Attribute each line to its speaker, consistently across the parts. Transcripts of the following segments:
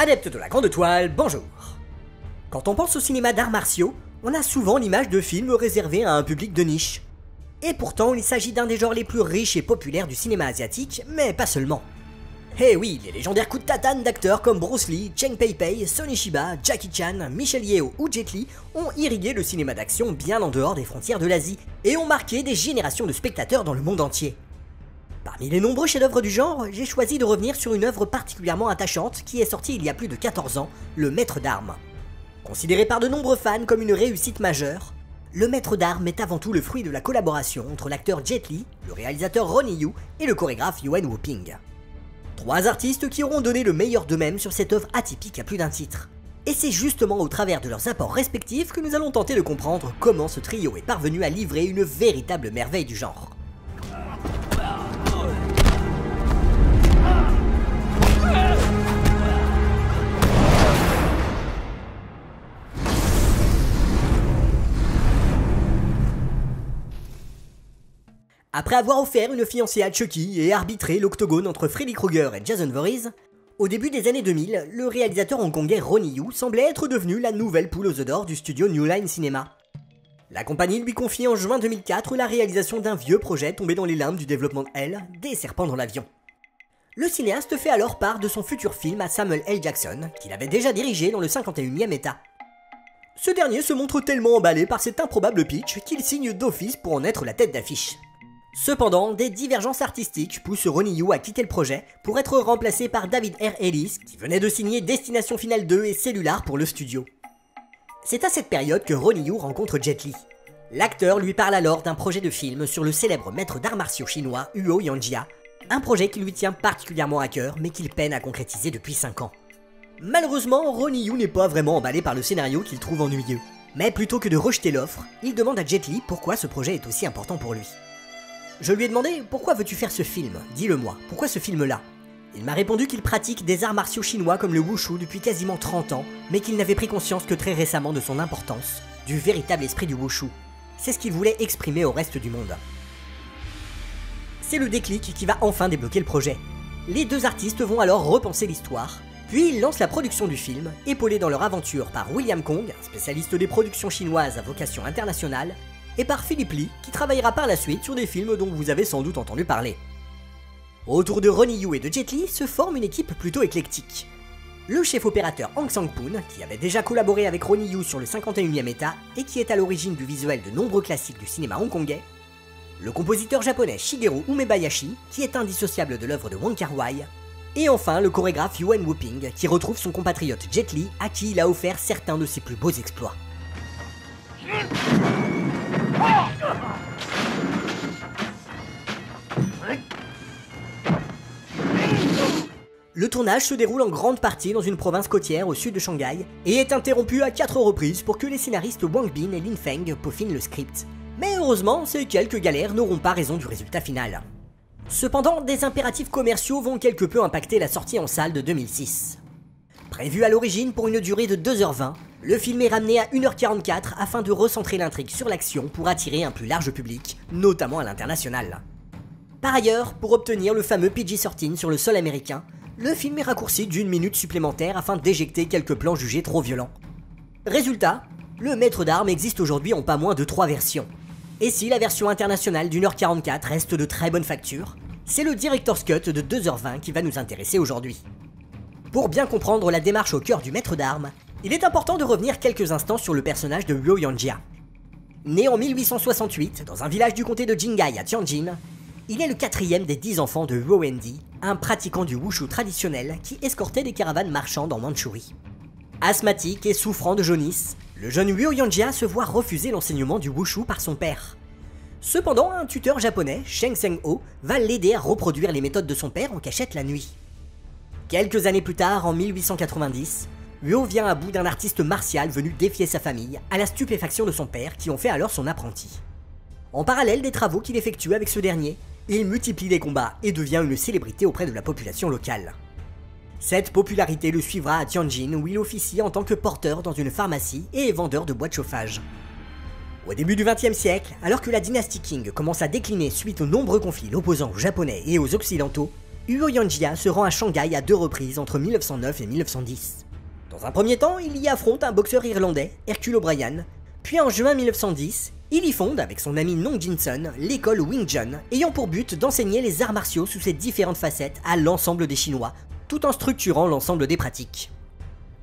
Speaker 1: Adeptes de la grande toile, bonjour. Quand on pense au cinéma d'arts martiaux, on a souvent l'image de films réservés à un public de niche. Et pourtant, il s'agit d'un des genres les plus riches et populaires du cinéma asiatique, mais pas seulement. Eh oui, les légendaires coups de tatane d'acteurs comme Bruce Lee, Cheng Pei-Pei, Sonny Chiba, Jackie Chan, Michelle Yeoh ou Jet Li ont irrigué le cinéma d'action bien en dehors des frontières de l'Asie et ont marqué des générations de spectateurs dans le monde entier. Parmi les nombreux chefs-d'œuvre du genre, j'ai choisi de revenir sur une œuvre particulièrement attachante qui est sortie il y a plus de 14 ans, Le Maître d'Armes. Considéré par de nombreux fans comme une réussite majeure, Le Maître d'Armes est avant tout le fruit de la collaboration entre l'acteur Jet Li, le réalisateur Ronnie Yu et le chorégraphe Yuen Woo-ping. Trois artistes qui auront donné le meilleur d'eux-mêmes sur cette œuvre atypique à plus d'un titre. Et c'est justement au travers de leurs apports respectifs que nous allons tenter de comprendre comment ce trio est parvenu à livrer une véritable merveille du genre. Après avoir offert une fiancée à Chucky et arbitré l'octogone entre Freddy Krueger et Jason Voorhees, au début des années 2000, le réalisateur hongkongais Ronnie Yu semblait être devenu la nouvelle poule aux œufs d'or du studio New Line Cinema. La compagnie lui confie en juin 2004 la réalisation d'un vieux projet tombé dans les limbes du développement de L, Des serpents dans l'avion. Le cinéaste fait alors part de son futur film à Samuel L. Jackson, qu'il avait déjà dirigé dans le 51e État. Ce dernier se montre tellement emballé par cet improbable pitch qu'il signe d'office pour en être la tête d'affiche. Cependant, des divergences artistiques poussent Ronnie Yu à quitter le projet pour être remplacé par David R. Ellis, qui venait de signer Destination Finale 2 et Cellular pour le studio. C'est à cette période que Ronnie Yu rencontre Jet Li. L'acteur lui parle alors d'un projet de film sur le célèbre maître d'arts martiaux chinois Huo Yanjia, un projet qui lui tient particulièrement à cœur mais qu'il peine à concrétiser depuis 5 ans. Malheureusement, Ronnie Yu n'est pas vraiment emballé par le scénario qu'il trouve ennuyeux. Mais plutôt que de rejeter l'offre, il demande à Jet Li pourquoi ce projet est aussi important pour lui. Je lui ai demandé « Pourquoi veux-tu faire ce film ? Dis-le-moi, pourquoi ce film-là » Il m'a répondu qu'il pratique des arts martiaux chinois comme le wushu depuis quasiment 30 ans, mais qu'il n'avait pris conscience que très récemment de son importance, du véritable esprit du wushu. C'est ce qu'il voulait exprimer au reste du monde. C'est le déclic qui va enfin débloquer le projet. Les deux artistes vont alors repenser l'histoire, puis ils lancent la production du film, épaulés dans leur aventure par William Kong, un spécialiste des productions chinoises à vocation internationale, et par Philip Lee, qui travaillera par la suite sur des films dont vous avez sans doute entendu parler. Autour de Ronnie Yu et de Jet Li se forme une équipe plutôt éclectique. Le chef opérateur Hong Sang-poon, qui avait déjà collaboré avec Ronnie Yu sur le 51e État et qui est à l'origine du visuel de nombreux classiques du cinéma hongkongais. Le compositeur japonais Shigeru Umebayashi, qui est indissociable de l'œuvre de Wong Kar-wai. Et enfin le chorégraphe Yuen Woo-ping, qui retrouve son compatriote Jet Li, à qui il a offert certains de ses plus beaux exploits. Le tournage se déroule en grande partie dans une province côtière au sud de Shanghai et est interrompu à 4 reprises pour que les scénaristes Wang Bin et Lin Feng peaufinent le script. Mais heureusement, ces quelques galères n'auront pas raison du résultat final. Cependant, des impératifs commerciaux vont quelque peu impacter la sortie en salle de 2006. Prévu à l'origine pour une durée de 2h20, le film est ramené à 1h44 afin de recentrer l'intrigue sur l'action pour attirer un plus large public, notamment à l'international. Par ailleurs, pour obtenir le fameux PG-13 sur le sol américain, le film est raccourci d'1 minute supplémentaire afin d'éjecter quelques plans jugés trop violents. Résultat, le Maître d'Armes existe aujourd'hui en pas moins de 3 versions. Et si la version internationale d'1h44 reste de très bonne facture, c'est le Director's Cut de 2h20 qui va nous intéresser aujourd'hui. Pour bien comprendre la démarche au cœur du Maître d'Armes, il est important de revenir quelques instants sur le personnage de Huo Yanjia. Né en 1868 dans un village du comté de Jingai à Tianjin, il est le 4e des 10 enfants de Huo Wendi, un pratiquant du wushu traditionnel qui escortait des caravanes marchandes en Mandchourie. Asthmatique et souffrant de jaunisse, le jeune Huo Yanjia se voit refuser l'enseignement du wushu par son père. Cependant, un tuteur japonais, Sheng Seng-ho, va l'aider à reproduire les méthodes de son père en cachette la nuit. Quelques années plus tard, en 1890, Huo vient à bout d'un artiste martial venu défier sa famille, à la stupéfaction de son père qui en fait alors son apprenti. En parallèle des travaux qu'il effectue avec ce dernier, il multiplie les combats et devient une célébrité auprès de la population locale. Cette popularité le suivra à Tianjin où il officie en tant que porteur dans une pharmacie et vendeur de bois de chauffage. Au début du XXe siècle, alors que la dynastie Qing commence à décliner suite aux nombreux conflits l'opposant aux Japonais et aux Occidentaux, Huo Yanjia se rend à Shanghai à 2 reprises entre 1909 et 1910. Dans un premier temps, il y affronte un boxeur irlandais, Hercule O'Brien, puis en juin 1910, il y fonde, avec son ami Nong Jinsun, l'école Wing Chun, ayant pour but d'enseigner les arts martiaux sous ses différentes facettes à l'ensemble des Chinois, tout en structurant l'ensemble des pratiques.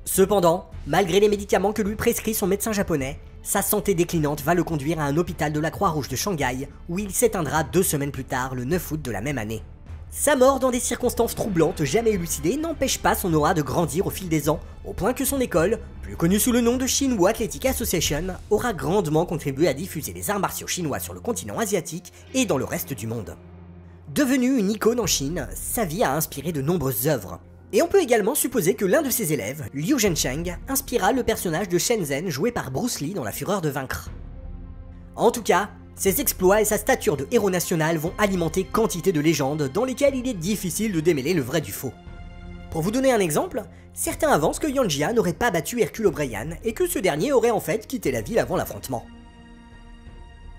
Speaker 1: Cependant, malgré les médicaments que lui prescrit son médecin japonais, sa santé déclinante va le conduire à un hôpital de la Croix-Rouge de Shanghai, où il s'éteindra 2 semaines plus tard, le 9 août de la même année. Sa mort dans des circonstances troublantes jamais élucidées n'empêche pas son aura de grandir au fil des ans, au point que son école, plus connue sous le nom de Shinhua Athletic Association, aura grandement contribué à diffuser les arts martiaux chinois sur le continent asiatique et dans le reste du monde. Devenu une icône en Chine, sa vie a inspiré de nombreuses œuvres. Et on peut également supposer que l'un de ses élèves, Liu Zhensheng, inspira le personnage de Shenzhen joué par Bruce Lee dans La Fureur de vaincre. En tout cas, ses exploits et sa stature de héros national vont alimenter quantité de légendes dans lesquelles il est difficile de démêler le vrai du faux. Pour vous donner un exemple, certains avancent que Yanjia n'aurait pas battu Hercule O'Brien et que ce dernier aurait en fait quitté la ville avant l'affrontement.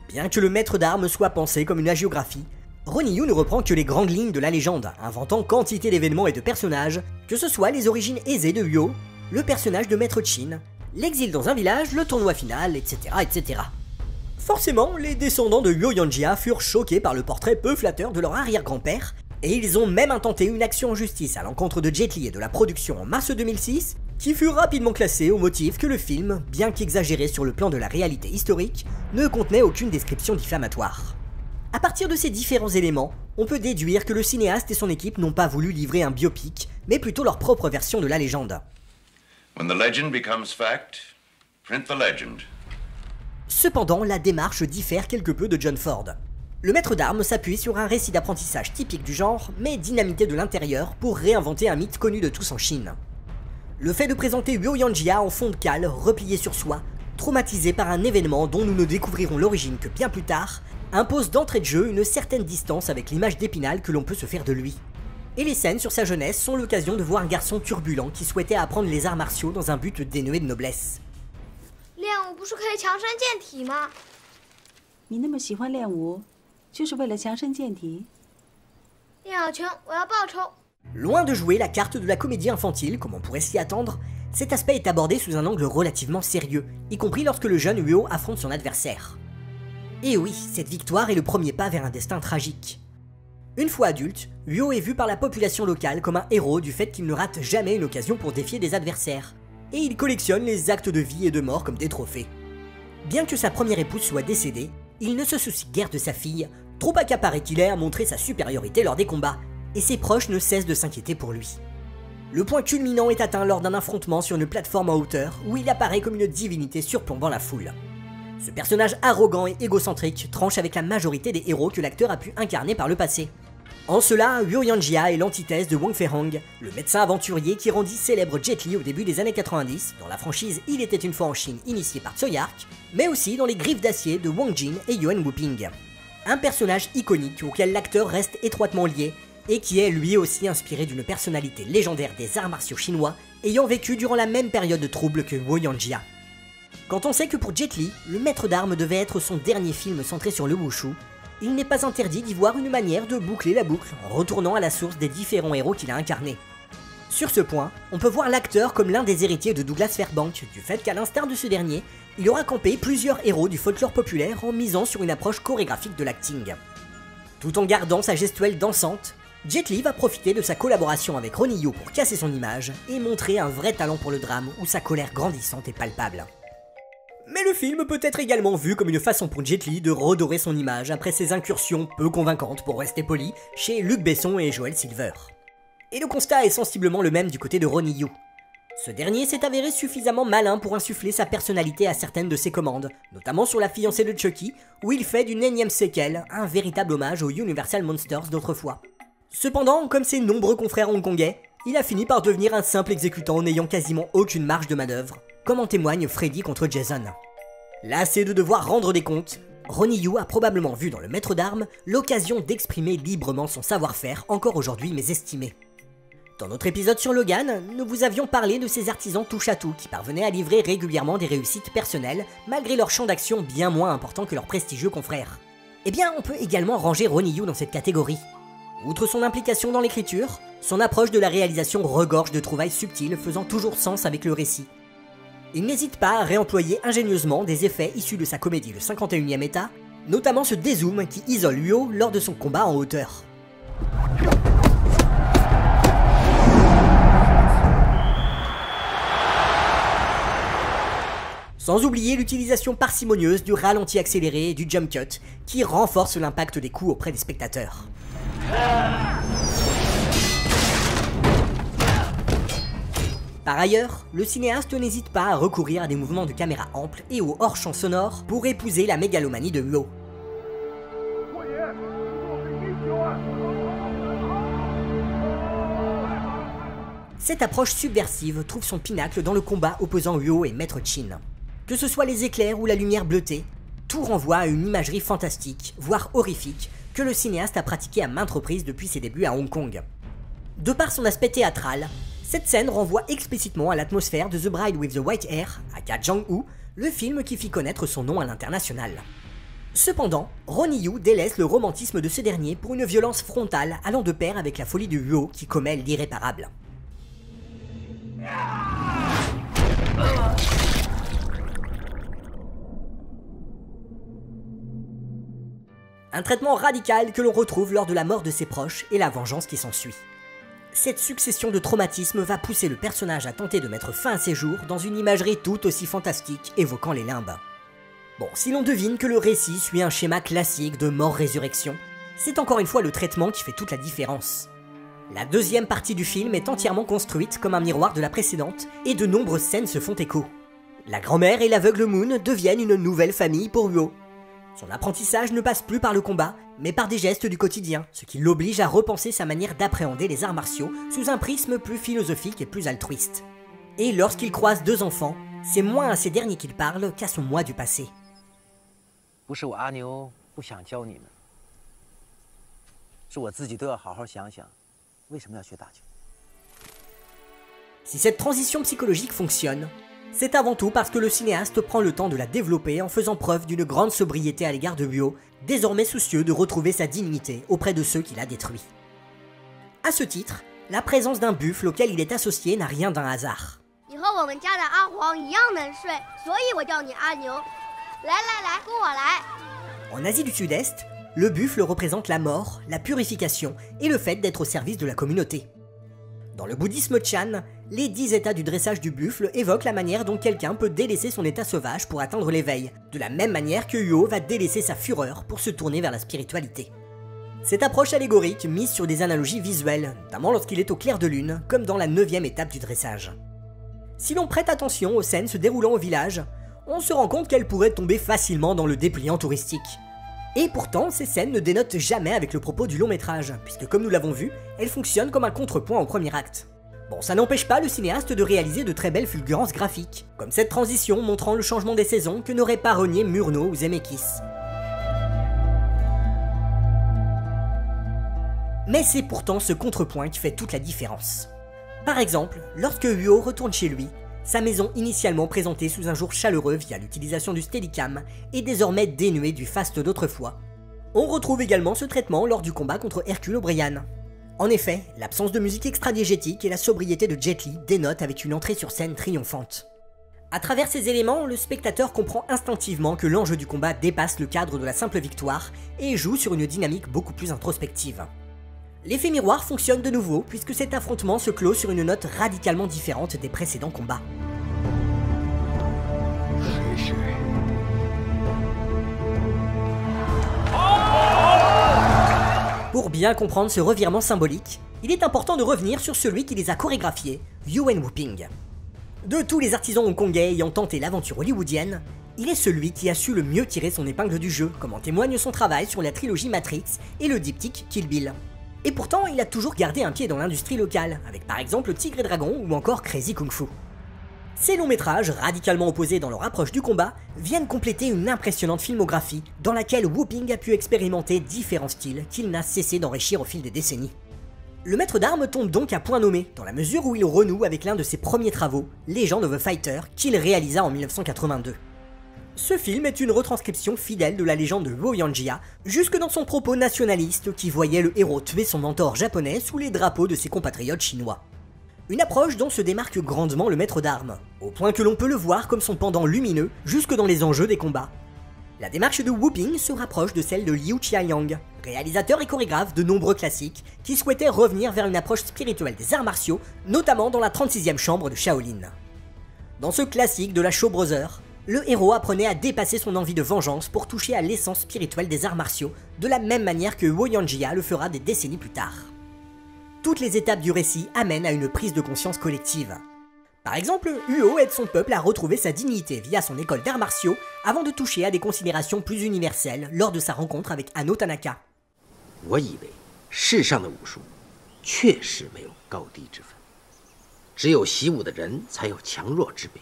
Speaker 1: Bien que le maître d'armes soit pensé comme une hagiographie, Ronnie Yu ne reprend que les grandes lignes de la légende, inventant quantité d'événements et de personnages, que ce soit les origines aisées de Huo, le personnage de Maître Qin, l'exil dans un village, le tournoi final, etc. etc. Forcément, les descendants de Huo Yanjia furent choqués par le portrait peu flatteur de leur arrière-grand-père, et ils ont même intenté une action en justice à l'encontre de Jet Li et de la production en mars 2006, qui fut rapidement classée au motif que le film, bien qu'exagéré sur le plan de la réalité historique, ne contenait aucune description diffamatoire. À partir de ces différents éléments, on peut déduire que le cinéaste et son équipe n'ont pas voulu livrer un biopic, mais plutôt leur propre version de la légende.
Speaker 2: When the legend becomes fact, print the legend.
Speaker 1: Cependant, la démarche diffère quelque peu de John Ford. Le maître d'armes s'appuie sur un récit d'apprentissage typique du genre, mais dynamité de l'intérieur pour réinventer un mythe connu de tous en Chine. Le fait de présenter Huo Yanjia en fond de cale, replié sur soi, traumatisé par un événement dont nous ne découvrirons l'origine que bien plus tard, impose d'entrée de jeu une certaine distance avec l'image d'Épinal que l'on peut se faire de lui. Et les scènes sur sa jeunesse sont l'occasion de voir un garçon turbulent qui souhaitait apprendre les arts martiaux dans un but dénué de noblesse.
Speaker 3: 练武不是可以强身健体吗？
Speaker 4: 你那么喜欢练武，就是为了强身健体？
Speaker 3: 练好拳，我要报仇。
Speaker 1: Loin de jouer la carte de la comédie infantile, comme on pourrait s'y attendre, cet aspect est abordé sous un angle relativement sérieux, y compris lorsque le jeune Huo affronte son adversaire. Et oui, cette victoire est le premier pas vers un destin tragique. Une fois adulte, Huo est vu par la population locale comme un héros du fait qu'il ne rate jamais une occasion pour défier des adversaires, et il collectionne les actes de vie et de mort comme des trophées. Bien que sa première épouse soit décédée, il ne se soucie guère de sa fille, trop accaparé qu'il est à montrer sa supériorité lors des combats, et ses proches ne cessent de s'inquiéter pour lui. Le point culminant est atteint lors d'un affrontement sur une plateforme en hauteur où il apparaît comme une divinité surplombant la foule. Ce personnage arrogant et égocentrique tranche avec la majorité des héros que l'acteur a pu incarner par le passé. En cela, Huo Yanjia est l'antithèse de Wang Feihong, le médecin aventurier qui rendit célèbre Jet Li au début des années 90 dans la franchise Il était une fois en Chine initiée par Tsui Hark, mais aussi dans les Griffes d'acier de Wang Jin et Yuan Wuping. Un personnage iconique auquel l'acteur reste étroitement lié et qui est lui aussi inspiré d'une personnalité légendaire des arts martiaux chinois ayant vécu durant la même période de trouble que Huo Yanjia. Quand on sait que pour Jet Li, le maître d'armes devait être son dernier film centré sur le wushu, il n'est pas interdit d'y voir une manière de boucler la boucle en retournant à la source des différents héros qu'il a incarnés. Sur ce point, on peut voir l'acteur comme l'un des héritiers de Douglas Fairbanks, du fait qu'à l'instar de ce dernier, il aura campé plusieurs héros du folklore populaire en misant sur une approche chorégraphique de l'acting. Tout en gardant sa gestuelle dansante, Jet Li va profiter de sa collaboration avec Ronnie Yu pour casser son image et montrer un vrai talent pour le drame où sa colère grandissante est palpable. Mais le film peut être également vu comme une façon pour Jet Li de redorer son image après ses incursions peu convaincantes pour rester poli chez Luc Besson et Joel Silver. Et le constat est sensiblement le même du côté de Ronnie Yu. Ce dernier s'est avéré suffisamment malin pour insuffler sa personnalité à certaines de ses commandes, notamment sur La fiancée de Chucky, où il fait d'une énième séquelle un véritable hommage aux Universal Monsters d'autrefois. Cependant, comme ses nombreux confrères hongkongais, il a fini par devenir un simple exécutant n'ayant quasiment aucune marge de manœuvre, comme en témoigne Freddy contre Jason. Lassé de devoir rendre des comptes, Ronnie Yu a probablement vu dans le maître d'armes l'occasion d'exprimer librement son savoir-faire encore aujourd'hui mésestimé. Dans notre épisode sur Logan, nous vous avions parlé de ces artisans touche-à-tout qui parvenaient à livrer régulièrement des réussites personnelles malgré leur champ d'action bien moins important que leurs prestigieux confrères. Eh bien, on peut également ranger Ronnie Yu dans cette catégorie. Outre son implication dans l'écriture, son approche de la réalisation regorge de trouvailles subtiles faisant toujours sens avec le récit. Il n'hésite pas à réemployer ingénieusement des effets issus de sa comédie Le 51e état, notamment ce dézoom qui isole Huo lors de son combat en hauteur. Sans oublier l'utilisation parcimonieuse du ralenti accéléré et du jump cut, qui renforce l'impact des coups auprès des spectateurs. Par ailleurs, le cinéaste n'hésite pas à recourir à des mouvements de caméra amples et au hors-champ sonore pour épouser la mégalomanie de Huo. Cette approche subversive trouve son pinacle dans le combat opposant Huo et Maître Chin. Que ce soit les éclairs ou la lumière bleutée, tout renvoie à une imagerie fantastique, voire horrifique, que le cinéaste a pratiqué à maintes reprises depuis ses débuts à Hong Kong. De par son aspect théâtral, cette scène renvoie explicitement à l'atmosphère de The Bride with the White Hair, aka Jang-woo, le film qui fit connaître son nom à l'international. Cependant, Ronnie Yu délaisse le romantisme de ce dernier pour une violence frontale allant de pair avec la folie de Huo qui commet l'irréparable. Un traitement radical que l'on retrouve lors de la mort de ses proches et la vengeance qui s'ensuit. Cette succession de traumatismes va pousser le personnage à tenter de mettre fin à ses jours dans une imagerie tout aussi fantastique évoquant les limbes. Bon, si l'on devine que le récit suit un schéma classique de mort-résurrection, c'est encore une fois le traitement qui fait toute la différence. La deuxième partie du film est entièrement construite comme un miroir de la précédente et de nombreuses scènes se font écho. La grand-mère et l'aveugle Moon deviennent une nouvelle famille pour Huo. Son apprentissage ne passe plus par le combat, mais par des gestes du quotidien, ce qui l'oblige à repenser sa manière d'appréhender les arts martiaux sous un prisme plus philosophique et plus altruiste. Et lorsqu'il croise deux enfants, c'est moins à ces derniers qu'il parle qu'à son moi du passé.
Speaker 5: 不是我阿牛不想教你们，是我自己都要好好想想，为什么要学打球。
Speaker 1: Si cette transition psychologique fonctionne, c'est avant tout parce que le cinéaste prend le temps de la développer en faisant preuve d'une grande sobriété à l'égard de Huo, désormais soucieux de retrouver sa dignité auprès de ceux qu'il a détruits. À ce titre, la présence d'un buffle auquel il est associé n'a rien d'un hasard.
Speaker 3: 你和我们家的阿黄一样能睡，所以我叫你阿牛。来来来，跟我来。
Speaker 1: En Asie du Sud-Est, le buffle représente la mort, la purification et le fait d'être au service de la communauté. Dans le bouddhisme Chan, les 10 états du dressage du buffle évoquent la manière dont quelqu'un peut délaisser son état sauvage pour atteindre l'éveil, de la même manière que Huo va délaisser sa fureur pour se tourner vers la spiritualité. Cette approche allégorique mise sur des analogies visuelles, notamment lorsqu'il est au clair de lune, comme dans la 9e étape du dressage. Si l'on prête attention aux scènes se déroulant au village, on se rend compte qu'elles pourraient tomber facilement dans le dépliant touristique. Et pourtant, ces scènes ne dénotent jamais avec le propos du long métrage, puisque comme nous l'avons vu, elles fonctionnent comme un contrepoint au premier acte. Bon, ça n'empêche pas le cinéaste de réaliser de très belles fulgurances graphiques, comme cette transition montrant le changement des saisons que n'auraient pas renié Murnau ou Zemeckis. Mais c'est pourtant ce contrepoint qui fait toute la différence. Par exemple, lorsque Huo retourne chez lui, sa maison initialement présentée sous un jour chaleureux via l'utilisation du Steadicam est désormais dénuée du faste d'autrefois. On retrouve également ce traitement lors du combat contre Hercule O'Brien. En effet, l'absence de musique extra-diégétique et la sobriété de Jet Li dénotent avec une entrée sur scène triomphante. À travers ces éléments, le spectateur comprend instinctivement que l'enjeu du combat dépasse le cadre de la simple victoire et joue sur une dynamique beaucoup plus introspective. L'effet miroir fonctionne de nouveau puisque cet affrontement se clôt sur une note radicalement différente des précédents combats. Pour bien comprendre ce revirement symbolique, il est important de revenir sur celui qui les a chorégraphiés, Yuen Woo-ping. De tous les artisans hongkongais ayant tenté l'aventure hollywoodienne, il est celui qui a su le mieux tirer son épingle du jeu, comme en témoigne son travail sur la trilogie Matrix et le diptyque Kill Bill. Et pourtant, il a toujours gardé un pied dans l'industrie locale, avec par exemple Tigre et Dragon ou encore Crazy Kung Fu. Ces longs métrages, radicalement opposés dans leur approche du combat, viennent compléter une impressionnante filmographie dans laquelle Woo-ping a pu expérimenter différents styles qu'il n'a cessé d'enrichir au fil des décennies. Le maître d'armes tombe donc à point nommé, dans la mesure où il renoue avec l'un de ses premiers travaux, Legend of a Fighter, qu'il réalisa en 1982. Ce film est une retranscription fidèle de la légende de Woyanjia, jusque dans son propos nationaliste qui voyait le héros tuer son mentor japonais sous les drapeaux de ses compatriotes chinois. Une approche dont se démarque grandement le maître d'armes, au point que l'on peut le voir comme son pendant lumineux jusque dans les enjeux des combats. La démarche de Wu Ping se rapproche de celle de Liu Qianyang, réalisateur et chorégraphe de nombreux classiques, qui souhaitait revenir vers une approche spirituelle des arts martiaux, notamment dans la 36e chambre de Shaolin. Dans ce classique de la Shaw Brothers, le héros apprenait à dépasser son envie de vengeance pour toucher à l'essence spirituelle des arts martiaux, de la même manière que Woyanjia le fera des décennies plus tard. Toutes les étapes du récit amènent à une prise de conscience collective. Par exemple, Huo aide son peuple à retrouver sa dignité via son école d'arts martiaux avant de toucher à des considérations plus universelles lors de sa rencontre avec Anno Tanaka.
Speaker 6: 我以为世上的武术确实没有高低之分，只有习武的人才有强弱之别。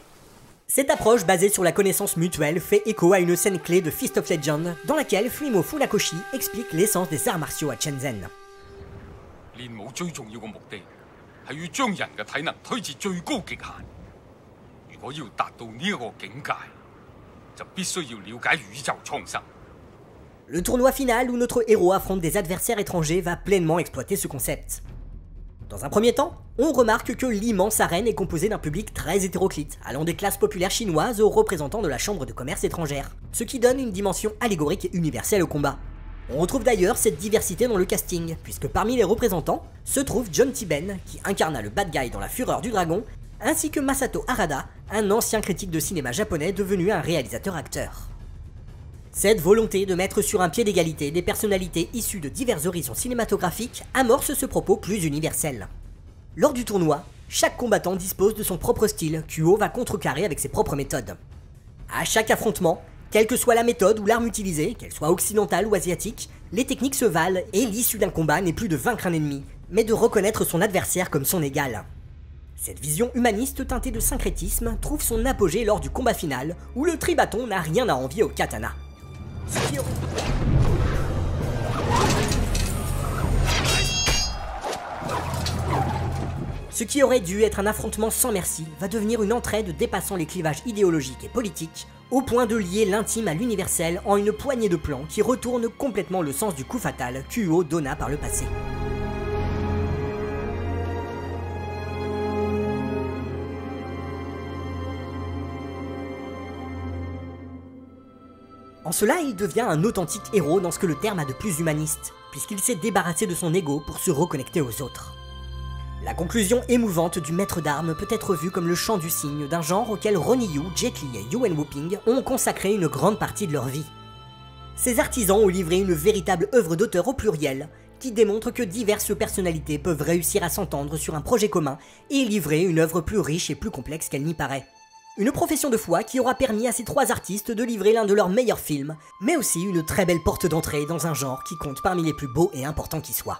Speaker 1: Cette approche basée sur la connaissance mutuelle fait écho à une scène clé de Fist of Legend dans laquelle Fuimo Funakoshi explique l'essence des arts martiaux à Shenzhen.
Speaker 7: 練武最重要嘅目的係要將人嘅體能推至最高極限。如果要達到呢一個境界，就必須要了解宇宙蒼生。
Speaker 1: Le tournoi final où notre héros affronte des adversaires étrangers va pleinement exploiter ce concept. Dans un premier temps, on remarque que l'immense arène est composée d'un public très hétéroclite, allant des classes populaires chinoises aux représentants de la chambre de commerce étrangère, ce qui donne une dimension allégorique et universelle au combat. On retrouve d'ailleurs cette diversité dans le casting, puisque parmi les représentants se trouve John Tiben, qui incarna le bad guy dans La Fureur du Dragon, ainsi que Masato Harada, un ancien critique de cinéma japonais devenu un réalisateur-acteur. Cette volonté de mettre sur un pied d'égalité des personnalités issues de divers horizons cinématographiques amorce ce propos plus universel. Lors du tournoi, chaque combattant dispose de son propre style, qu'Huo va contrecarrer avec ses propres méthodes. À chaque affrontement, quelle que soit la méthode ou l'arme utilisée, qu'elle soit occidentale ou asiatique, les techniques se valent et l'issue d'un combat n'est plus de vaincre un ennemi, mais de reconnaître son adversaire comme son égal. Cette vision humaniste teintée de syncrétisme trouve son apogée lors du combat final, où le tribaton n'a rien à envier au katana. Ce qui aurait dû être un affrontement sans merci va devenir une entraide dépassant les clivages idéologiques et politiques, au point de lier l'intime à l'universel en une poignée de plans qui retourne complètement le sens du coup fatal qu'Huo donna par le passé. En cela, il devient un authentique héros dans ce que le terme a de plus humaniste, puisqu'il s'est débarrassé de son ego pour se reconnecter aux autres. La conclusion émouvante du maître d'armes peut être vue comme le chant du cygne d'un genre auquel Ronnie Yu, Jet Li et Yuen Woo-ping ont consacré une grande partie de leur vie. Ces artisans ont livré une véritable œuvre d'auteur au pluriel, qui démontre que diverses personnalités peuvent réussir à s'entendre sur un projet commun et livrer une œuvre plus riche et plus complexe qu'elle n'y paraît. Une profession de foi qui aura permis à ces trois artistes de livrer l'un de leurs meilleurs films, mais aussi une très belle porte d'entrée dans un genre qui compte parmi les plus beaux et importants qui soient.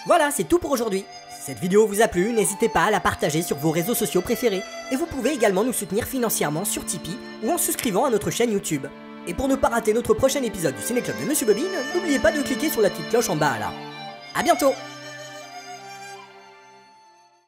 Speaker 1: Voilà, c'est tout pour aujourd'hui. Si cette vidéo vous a plu, n'hésitez pas à la partager sur vos réseaux sociaux préférés, et vous pouvez également nous soutenir financièrement sur Tipeee ou en souscrivant à notre chaîne YouTube. Et pour ne pas rater notre prochain épisode du Ciné Club de Monsieur Bobine, n'oubliez pas de cliquer sur la petite cloche en bas là. A bientôt!